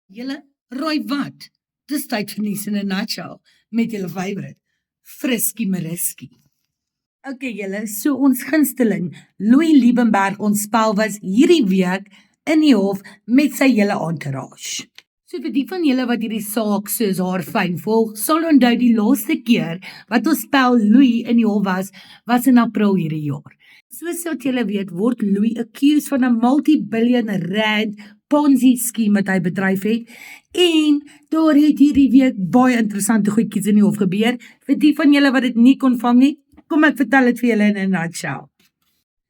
Julle, raai wat? Dis tyd vir nuus in 'n nutshell met julle favourite, Friskie Mariski. Okay julle, so ons gunsteling, Louis Liebenberg ontspel was hierdie week in die hof met sy hele entourage. So vir die van julle wat hierdie saak soos haar fyn volg, sal onthou die laaste keer wat ons spel Louis in die hof was in April hierdie jaar. Soos wat julle weet, word Louis accused van 'n multi-billion rand Ponzi scheme wat hy bedryf het, en daar het hierdie week baie interessante goedjies in die hof gebeur. Vir die van julle wat dit nie kon vang nie, kom ek vertel dit vir julle in 'n nutshell.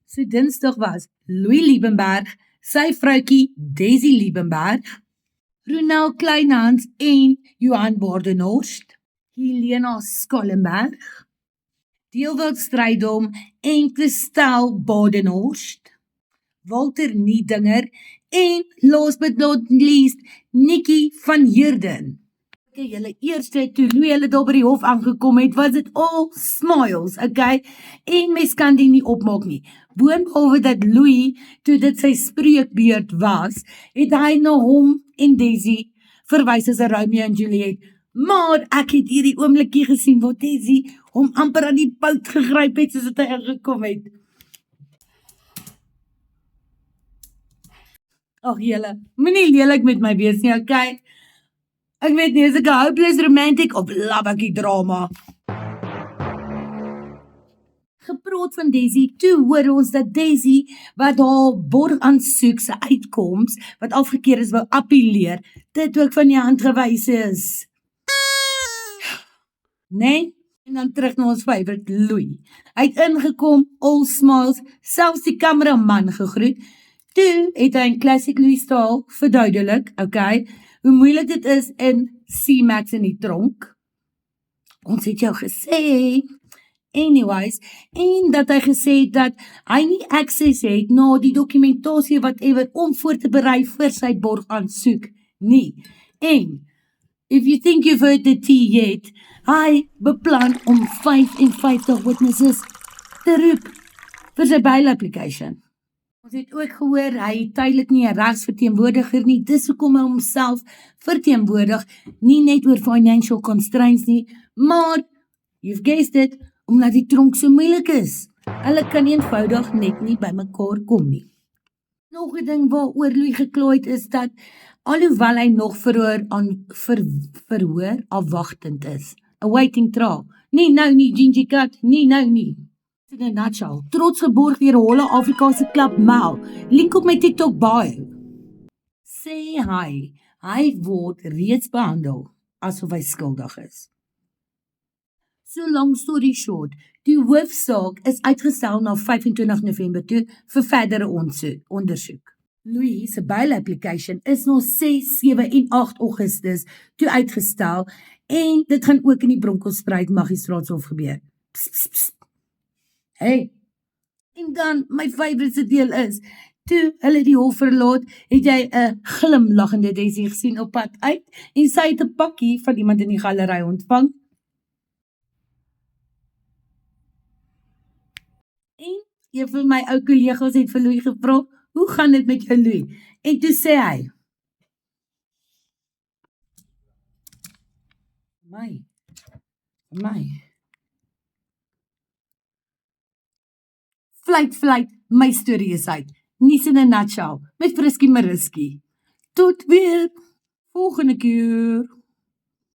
So Dinsdag was Louis Liebenberg, sy vroutjie Daisy Liebenberg, Ronel Kleinhans en Johan Badenhorst, Helena Skollenberg, Deelwild Strydom en Christel Badenhorst, Walter Niedinger en last but not least, Nikki van Heerden. Okay, julle eerste, toe Louis hulle daar by die hof aangekom het, was dit all smiles, okay? En mens kan die nie opmaak nie. Boonbehalwe dat Louis, toe dit sy spreekbeurt was, het hy na hom en Daisy verwys as 'n Romeo en Juliet. Maar ek het hierdie oomblikie gesien waar Daisy hom amper aan die pout gegryp het soos hy ingekom het. Ag julle, moenie lelik met my wees nie, okay? Ek weet nie, is ek 'n hopeless romantic of labbakie drama? Gepraat van Daisy, toe hoor ons dat Daisy, wat haar borgaansoek se uitkoms, wat afgekeur is, wou appeleer, dit ook van die hand gewys is. Nee? En dan terug na ons favourite Louis. Hy het ingekom, all smiles, selfs die kameraman gegroet. Toe het hy in classic Louis style verduidelik, okay, hoe moeilik dit is in C-Max in die tronk. Ons het jou gesê, anyways, en dat hy gesê het dat hy nie access het na die dokumentasie whatever om voor te berei vir sy borgaansoek nie. En, if you think you've heard the tea yet, hy beplan om 55 witnesses te roep vir sy bail application. Ons het ook gehoor, hy het tydelik nie 'n regsverteenwoordiger nie, dis hoekom hy homself verteenwoordig, nie net oor financial constraints nie, maar, you've guessed it, omdat die tronk so moeilik is. Hulle kan eenvoudig net nie by mekaar kom nie. Nog 'n ding waaroor Louis gekla het is dat, alhoewel hy nog verhoor afwagtend is, awaiting trial, nie nou nie, Gingy Kat, nie nou nie. In a nutshell, trots geborg deur 'n holle Afrikaanse klap Mal, link op my TikTok bio. Sê hy word reeds behandel asof hy skuldig is. So long story short, die hoofsaak is uitgestel na 25 November toe vir verdere ondersoek. Louis se bail application is na 6, 7 en 8 Augustus toe uitgestel en dit gaan ook in die Bronkhorstspruit Magistraatshof gebeur. Psst, psst, psst. Hey, en dan my favourite deel is, toe hulle die hof verlaat, het jy 'n glimlaggende Daisy gesien op pad uit en sy het 'n pakkie van iemand in die galery ontvang. En een van my ou kollegas het vir Louis gevra, hoe gaan dit met jou Louis? En toe sê hy, my. Vlieg, my storie is uit. Nuus in 'n nutshell, met Friskie Mariski. Tot weer, volgende keer.